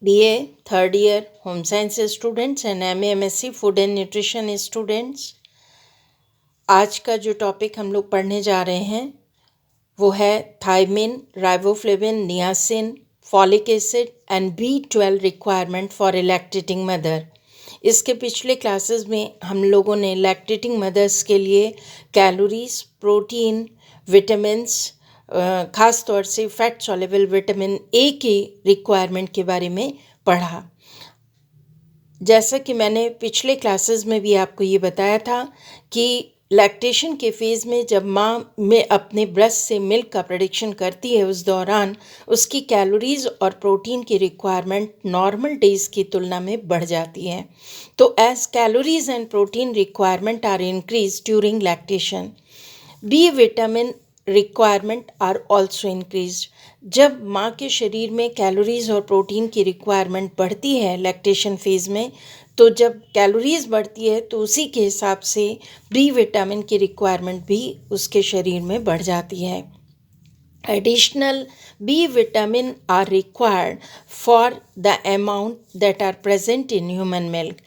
BA third year home science students and MA MSc food and nutrition students, आज का जो topic हम लोग पढ़ने जा रहे हैं वो है thiamine, riboflavin, niacin, folic acid and B12 requirement for a lactating mother. इसके पिछले क्लासेस में हम लोगों ने लैक्टेटिंग मदर्स के लिए कैलोरीज, प्रोटीन, विटामिन्स, ख़ास तौर से फैट सॉल्युबल विटामिन ए की रिक्वायरमेंट के बारे में पढ़ा। जैसा कि मैंने पिछले क्लासेस में भी आपको ये बताया था कि लैक्टेशन के फेज़ में जब माँ में अपने ब्रेस्ट से मिल्क का प्रोडक्शन करती है, उस दौरान उसकी कैलोरीज और प्रोटीन की रिक्वायरमेंट नॉर्मल डेज की तुलना में बढ़ जाती है। तो as calories and protein requirement are increase during lactation, B vitamin requirement are also increase. जब माँ के शरीर में कैलोरीज और प्रोटीन की रिक्वायरमेंट बढ़ती है लैक्टेशन फेज़ में, तो जब कैलोरीज बढ़ती है तो उसी के हिसाब से बी विटामिन की रिक्वायरमेंट भी उसके शरीर में बढ़ जाती है। Additional B vitamin are required for the amount that are present in human milk.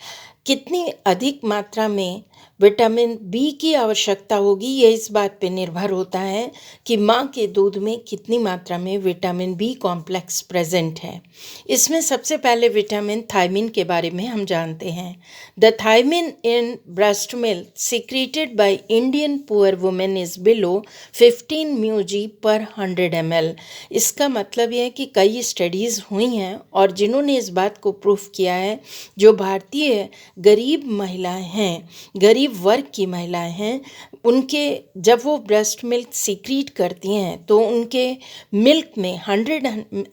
कितनी अधिक मात्रा में विटामिन बी की आवश्यकता होगी, ये इस बात पे निर्भर होता है कि माँ के दूध में कितनी मात्रा में विटामिन बी कॉम्प्लेक्स प्रेजेंट है। इसमें सबसे पहले विटामिन थायमिन के बारे में हम जानते हैं। The thiamine in breast milk secreted by Indian poor women is below 15 म्यूजी पर 100 ml। इसका मतलब यह है कि कई स्टडीज़ हुई हैं और जिन्होंने इस बात को प्रूफ किया है, जो भारतीय गरीब महिलाएं हैं, गरीब वर्ग की महिलाएं हैं, उनके जब वो ब्रेस्ट मिल्क सीक्रीट करती हैं तो उनके मिल्क में 100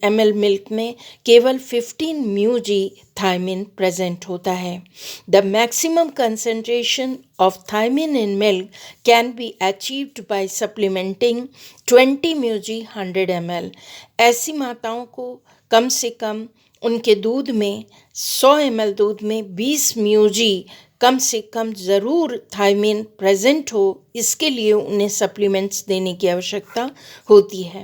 ml मिल्क में केवल 15 म्यूजी थायमिन प्रेजेंट होता है। The maximum concentration of thiamine in milk can be achieved by supplementing 20 म्यूजी 100 ml। ऐसी माताओं को कम से कम उनके दूध में 100 ml दूध में 20 म्यूजी कम से कम ज़रूर थायमिन प्रेजेंट हो, इसके लिए उन्हें सप्लीमेंट्स देने की आवश्यकता होती है।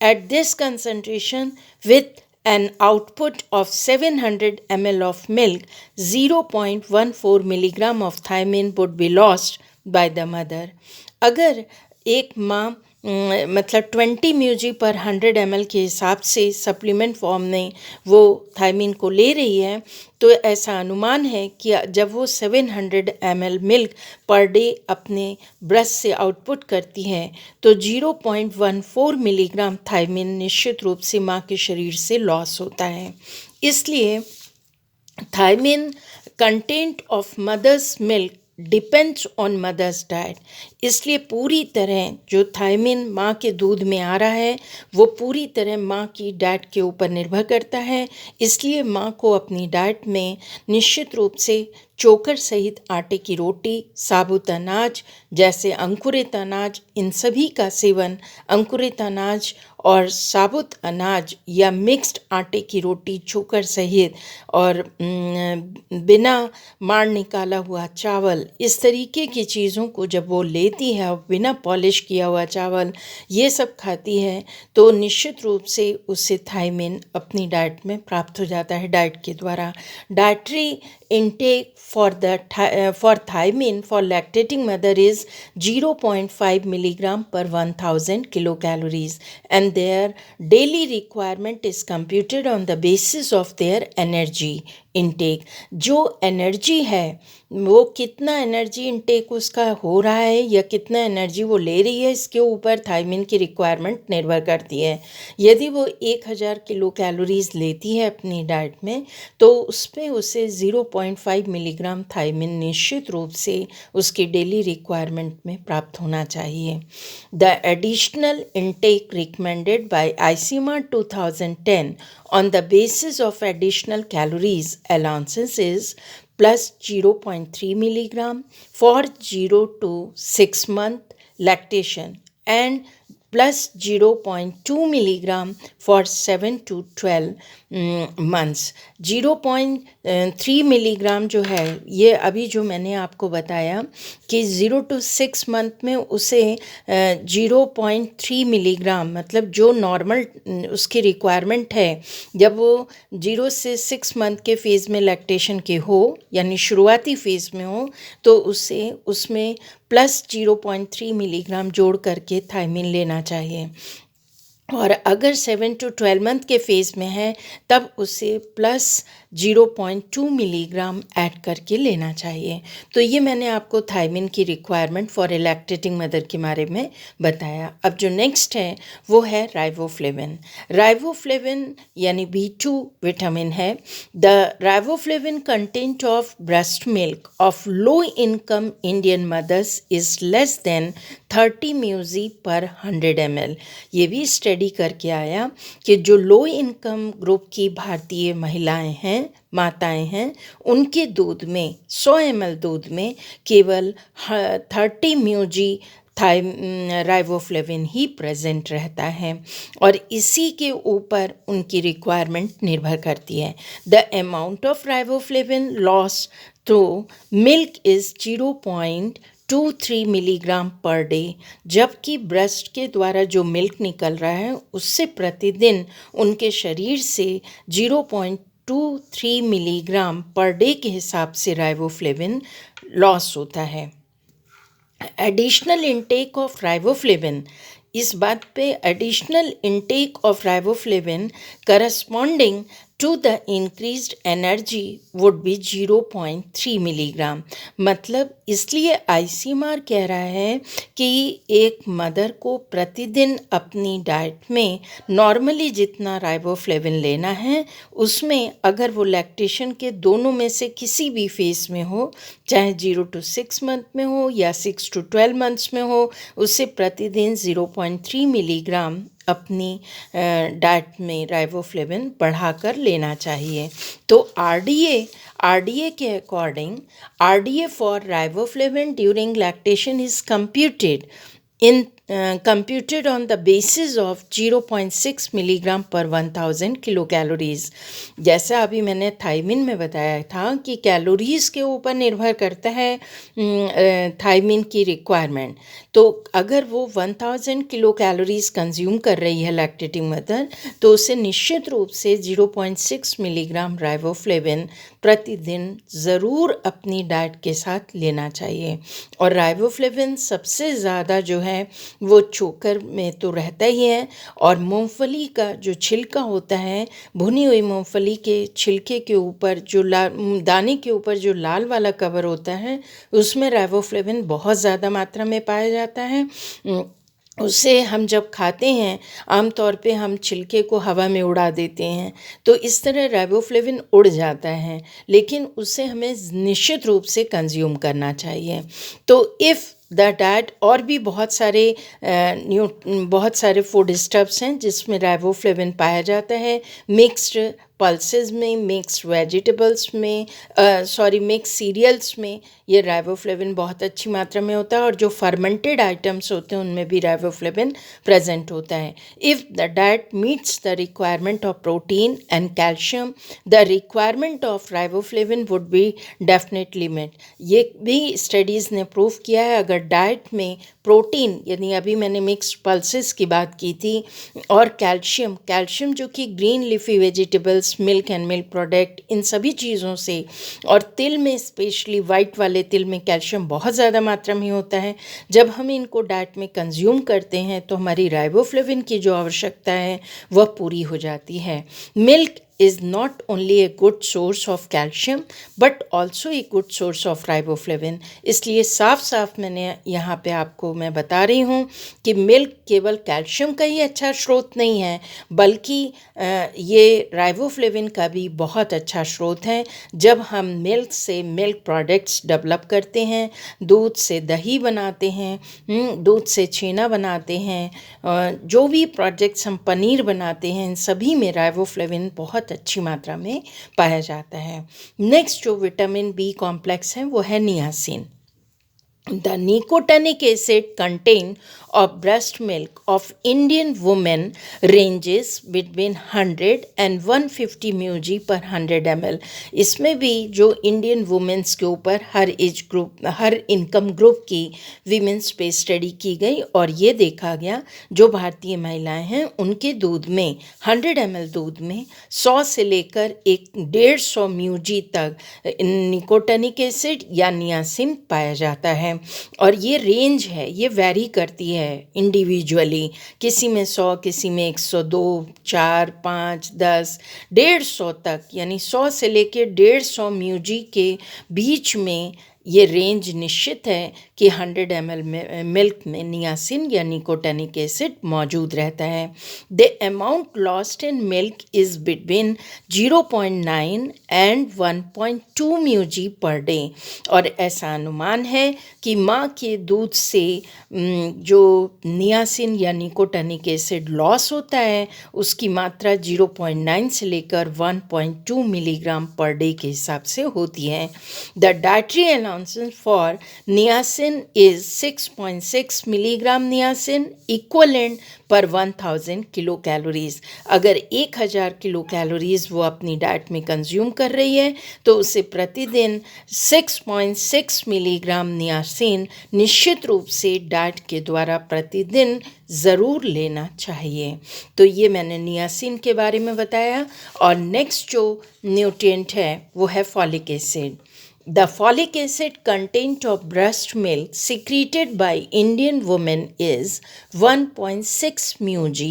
At this concentration with an output of 700 ml of milk, 0.14 milligram of thiamine would be lost by the mother। अगर एक माँ मतलब 20 म्यूजी पर 100 ml के हिसाब से सप्लीमेंट फॉर्म में वो थायमिन को ले रही है, तो ऐसा अनुमान है कि जब वो 700 ml मिल्क पर डे अपने ब्रेस्ट से आउटपुट करती है तो 0.14 मिलीग्राम थायमिन निश्चित रूप से माँ के शरीर से लॉस होता है। इसलिए thiamine content of mother's milk depends on mother's diet. इसलिए पूरी तरह जो थायमिन माँ के दूध में आ रहा है वो पूरी तरह माँ की डाइट के ऊपर निर्भर करता है। इसलिए माँ को अपनी डाइट में निश्चित रूप से चोकर सहित आटे की रोटी, साबुत अनाज जैसे अंकुरित अनाज, इन सभी का सेवन, अंकुरित अनाज और साबुत अनाज या मिक्स्ड आटे की रोटी चोकर सहित और बिना माड़ निकाला हुआ चावल, इस तरीके की चीज़ों को जब वो लेती है और बिना पॉलिश किया हुआ चावल ये सब खाती है तो निश्चित रूप से उससे थायमिन अपनी डाइट में प्राप्त हो जाता है डाइट के द्वारा। Dietary intake for thiamine for lactating mother is 0.5 milligram per 1000 kilocalories and their daily requirement is computed on the basis of their energy intake। जो एनर्जी है वो कितना एनर्जी इनटेक उसका हो रहा है या कितना एनर्जी वो ले रही है, इसके ऊपर थायमिन की रिक्वायरमेंट निर्भर करती है। यदि वो 1000 किलो कैलोरीज लेती है अपनी डाइट में तो उसमें उसे 0.5 मिलीग्राम थायमिन निश्चित रूप से उसकी डेली रिक्वायरमेंट में प्राप्त होना चाहिए। The additional intake recommended by ICMR 2010 on the basis of additional calories allowances is plus 0.3 milligram for 0 to 6 month lactation and plus 0.2 milligram for 7 to 12 months. 0.3 milligram जो है, ये अभी जो मैंने आपको बताया कि 0 to 6 मंथ में उसे 0.3 मिलीग्राम, मतलब जो नॉर्मल उसकी रिक्वायरमेंट है, जब वो 0 से 6 मंथ के फेज़ में लैक्टेशन के हो, यानी शुरुआती फेज़ में हो, तो उसे उसमें प्लस 0.3 मिलीग्राम जोड़ करके थायमिन लेना चाहिए। और अगर 7 to 12 मंथ के फेज़ में है तब उसे प्लस 0.2 मिलीग्राम ऐड करके लेना चाहिए। तो ये मैंने आपको थायमिन की requirement for a lactating mother के बारे में बताया। अब जो नेक्स्ट है वो है राइबोफ्लेविन। राइबोफ्लेविन यानी B2 विटामिन है। The riboflavin content of breast milk of low income Indian mothers is less than 30 म्यूजी per 100 ml। ये भी स्टडी करके आया कि जो लो इनकम ग्रुप की भारतीय महिलाएं हैं, माताएं हैं, उनके दूध में 100 ml दूध में केवल 30 म्यूजी राइबोफ्लेविन ही प्रेजेंट रहता है और इसी के ऊपर उनकी रिक्वायरमेंट निर्भर करती है। The amount of riboflavin loss through milk is 0.23 milligram per day, जबकि ब्रेस्ट के द्वारा जो मिल्क निकल रहा है उससे प्रतिदिन उनके शरीर से 0.23 मिलीग्राम पर डे के हिसाब से राइबोफ्लेविन लॉस होता है। एडिशनल इंटेक ऑफ राइबोफ्लेविन, इस बात पे additional intake of riboflavin corresponding to the increased energy would be 0.3 milligram. मतलब इसलिए ICMR कह रहा है कि एक मदर को प्रतिदिन अपनी डाइट में नॉर्मली जितना राइबोफ्लेविन लेना है, उसमें अगर वो लैक्टेशन के दोनों में से किसी भी फेज़ में हो, चाहे 0 to 6 मंथ में हो या 6 to 12 मंथ्स में हो, उससे प्रतिदिन 0.3 मिलीग्राम अपनी डाइट में राइबोफ्लेविन बढ़ाकर लेना चाहिए। तो RDA के according RDA for riboflavin during lactation is computed on the basis of 0.6 milligram पर 1000 किलो कैलोरीज। जैसा अभी मैंने थायमिन में बताया था कि कैलोरीज़ के ऊपर निर्भर करता है थायमिन की रिक्वायरमेंट। तो अगर वो 1000 किलो कैलोरीज कंज्यूम कर रही है लैक्टेटिंग मदर, तो उसे निश्चित रूप से 0.6 मिलीग्राम राइबोफ्लेविन प्रतिदिन ज़रूर अपनी डाइट के साथ लेना चाहिए। और राइबोफ्लेविन सबसे ज़्यादा जो है वो चोकर में तो रहता ही है, और मूंगफली का जो छिलका होता है, भुनी हुई मूंगफली के छिलके के ऊपर जो दाने के ऊपर जो लाल वाला कवर होता है, उसमें राइबोफ्लेविन बहुत ज़्यादा मात्रा में पाया जाता है। उसे हम जब खाते हैं, आमतौर पे हम छिलके को हवा में उड़ा देते हैं, तो इस तरह राइबोफ्लेविन उड़ जाता है, लेकिन उसे हमें निश्चित रूप से कंज्यूम करना चाहिए। तो इफ़ द डाइट, और भी बहुत सारे फूड स्टफ्स हैं जिसमें राइबोफ्लेविन पाया जाता है। मिक्स्ड पल्सेस में, मिक्स्ड वेजिटेबल्स में, मिक्स सीरियल्स में ये राइबोफ्लेविन बहुत अच्छी मात्रा में होता है, और जो फर्मेंटेड आइटम्स होते हैं उनमें भी राइबोफ्लेविन प्रेजेंट होता है। If the diet meets the requirement of protein and calcium, the requirement of riboflavin would be definitely met. ये भी स्टडीज़ ने प्रूव किया है, अगर डाइट में प्रोटीन, यानी अभी मैंने मिक्स्ड पल्सेस की बात की थी, और कैल्शियम जो कि green leafy vegetables, milk and milk product, इन सभी चीज़ों से, और तिल में स्पेशली वाइट वाले तिल में कैल्शियम बहुत ज़्यादा मात्रा में होता है। जब हम इनको डाइट में कंज्यूम करते हैं तो हमारी राइबोफ्लेविन की जो आवश्यकता है वह पूरी हो जाती है। Milk is not only a good source of calcium but also a good source of riboflavin। इसलिए साफ साफ मैंने यहाँ पे आपको मैं बता रही हूँ कि मिल्क केवल कैल्शियम का ही अच्छा स्रोत नहीं है, बल्कि ये राइबोफ्लेविन का भी बहुत अच्छा स्रोत है। जब हम मिल्क से मिल्क प्रोडक्ट्स डेवलप करते हैं, दूध से दही बनाते हैं, दूध से छेना बनाते हैं, जो भी प्रोडक्ट्स हम पनीर बनाते हैं, इन सभी में राइबोफ्लेविन बहुत अच्छी मात्रा में पाया जाता है। नेक्स्ट जो विटामिन B कॉम्प्लेक्स है वो है niacin. The nicotinic acid content of breast milk of Indian women ranges between 100 and 150 mg per 100 ml. इसमें भी जो इंडियन वुमेन्स के ऊपर हर एज ग्रुप, हर इनकम ग्रुप की वीमेंस पे स्टडी की गई और ये देखा गया जो भारतीय महिलाएं हैं उनके दूध में 100 ml दूध में 100 से लेकर 150 म्यूजी तक निकोटिनिक एसिड या नियासिन पाया जाता है। और ये रेंज है, ये वैरी करती है इंडिविजुअली, किसी में 100, किसी में 102, 4, 5, 10, 150 तक, यानी 100 से लेकर 150 म्यूजी के बीच में ये रेंज निश्चित है कि 100 ml मिल्क में नियासिन या निकोटिनिक एसिड मौजूद रहता है। The amount lost in milk is between 0.9 and 1.2 म्यूजी पर डे। और ऐसा अनुमान है कि माँ के दूध से जो नियासिन या निकोटिनिक एसिड लॉस होता है उसकी मात्रा 0.9 से लेकर 1.2 मिलीग्राम पर डे के हिसाब से होती है। The dietary allowances for niacin is 6.6 milligram niacin equivalent पर 1000 किलो कैलोरीज। अगर 1000 किलो कैलोरीज वो अपनी डाइट में कंज्यूम कर रही है तो उसे प्रतिदिन 6.6 मिलीग्राम नियासिन निश्चित रूप से डाइट के द्वारा प्रतिदिन ज़रूर लेना चाहिए। तो ये मैंने नियासिन के बारे में बताया। और नेक्स्ट जो न्यूट्रिएंट है वो है folic acid. The folic acid content of breast milk secreted by Indian women is 1.6 mg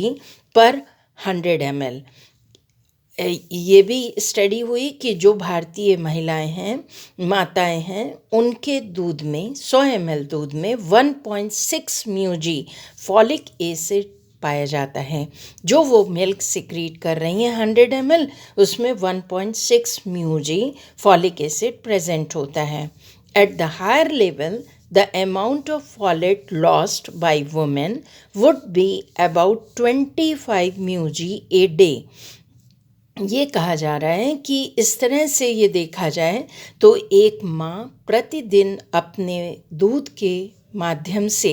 per 100 ml. ये भी स्टडी हुई कि जो भारतीय महिलाएं हैं, माताएं हैं, उनके दूध में 100 ml दूध में 1.6 म्यूजी फॉलिक एसिड पाया जाता है। जो वो मिल्क सिक्रीट कर रही हैं 100 ml, उसमें 1.6 म्यूजी फॉलिक एसिड प्रेजेंट होता है। At the higher level the amount of folate lost by women would be about 25 mg a day. ये कहा जा रहा है कि इस तरह से ये देखा जाए तो एक माँ प्रतिदिन अपने दूध के माध्यम से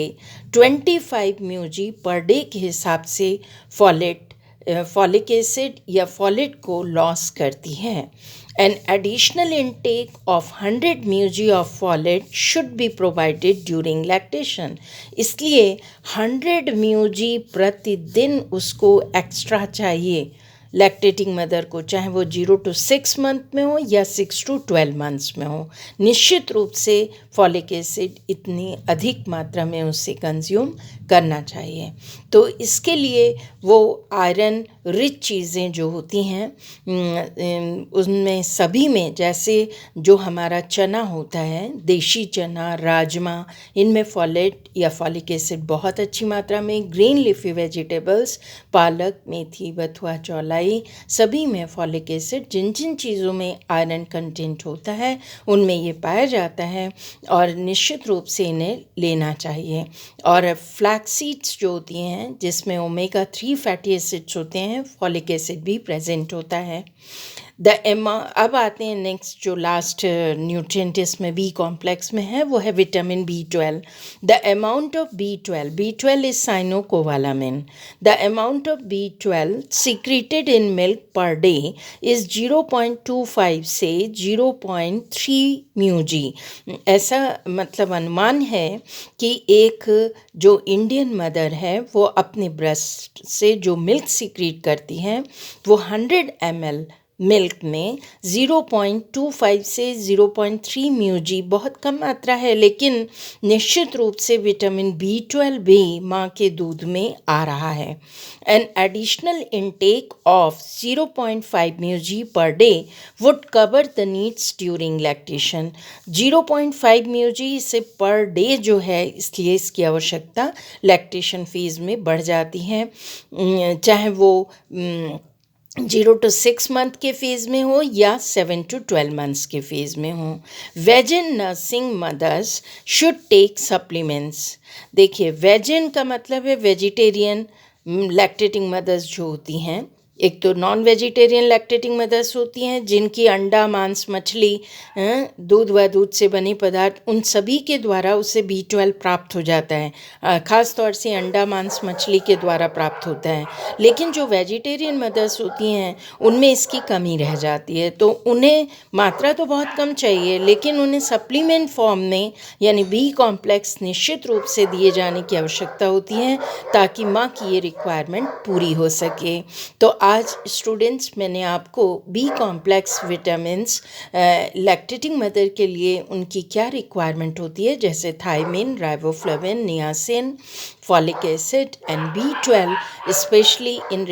25 म्यूजी पर डे के हिसाब से फॉलिक एसिड या फॉलेट को लॉस करती है। An additional intake of 100 mg of folate should be provided during lactation. इसलिए 100 mg प्रतिदिन उसको एक्स्ट्रा चाहिए लैक्टेटिंग मदर को, चाहे वो 0 to 6 मंथ में हो या 6 to 12 मंथ्स में हो। निश्चित रूप से फॉलिक एसिड इतनी अधिक मात्रा में उससे कंज्यूम करना चाहिए। तो इसके लिए वो आयरन रिच चीज़ें जो होती हैं उनमें सभी में, जैसे जो हमारा चना होता है, देशी चना, राजमा, इनमें फॉलेट या फॉलिक एसिड बहुत अच्छी मात्रा में, ग्रीन लीफी वेजिटेबल्स, पालक, मेथी, बथुआ, चौलाई, सभी में फॉलिक एसिड, जिन जिन चीज़ों में आयरन कंटेंट होता है उनमें ये पाया जाता है और निश्चित रूप से इन्हें लेना चाहिए। और फ्लैक्स सीड्स जो होती हैं जिसमें ओमेगा 3 फैटी एसिड्स होते हैं, फॉलिक एसिड भी प्रेजेंट होता है। अब आते हैं नेक्स्ट जो लास्ट न्यूट्रिएंट इसमें बी कॉम्प्लेक्स में है, वो है vitamin B12। The amount of B12 is cyanocobalamin. The amount of B12 secreted in milk per day is 0.25 से 0.3 म्यूजी। ऐसा मतलब अनुमान है कि एक जो इंडियन मदर है वो अपने ब्रेस्ट से जो मिल्क सीक्रेट करती हैं वो 100 ml मिल्क में 0.25 से 0.3 म्यूजी, बहुत कम मात्रा है, लेकिन निश्चित रूप से विटामिन B12 भी माँ के दूध में आ रहा है। एन एडिशनल इनटेक ऑफ 0.5 म्यूजी per day would cover the needs during lactation. 0.5 म्यूजी से पर डे जो है, इसलिए इसकी आवश्यकता लैक्टेशन फेज़ में बढ़ जाती है, चाहे वो 0 to 6 मंथ के फेज़ में हो या 7 to 12 मंथ्स के फेज़ में हो। Vegan nursing mothers should take supplements. देखिए, वेजन का मतलब है वेजिटेरियन लैक्टेटिंग मदर्स जो होती हैं एक तो नॉन वेजिटेरियन लैक्टेटिंग मदर्स होती हैं जिनकी अंडा, मांस, मछली, दूध व दूध से बने पदार्थ, उन सभी के द्वारा उसे B12 प्राप्त हो जाता है। ख़ास तौर से अंडा, मांस, मछली के द्वारा प्राप्त होता है। लेकिन जो वेजिटेरियन मदर्स होती हैं उनमें इसकी कमी रह जाती है, तो उन्हें मात्रा तो बहुत कम चाहिए, लेकिन उन्हें सप्लीमेंट फॉर्म में यानी B कॉम्प्लेक्स निश्चित रूप से दिए जाने की आवश्यकता होती है ताकि माँ की ये रिक्वायरमेंट पूरी हो सके। तो आज स्टूडेंट्स मैंने आपको B complex vitamins lactating mother के लिए उनकी क्या रिक्वायरमेंट होती है, जैसे thiamine, riboflavin, niacin, folic acid and B12 specially इन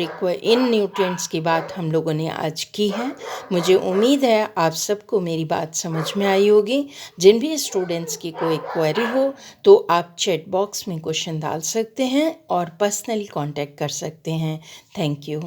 न्यूट्रिएंट्स की बात हम लोगों ने आज की है। मुझे उम्मीद है आप सबको मेरी बात समझ में आई होगी। जिन भी स्टूडेंट्स की कोई क्वेरी हो तो आप चैट बॉक्स में क्वेश्चन डाल सकते हैं और पर्सनली कांटेक्ट कर सकते हैं। Thank you.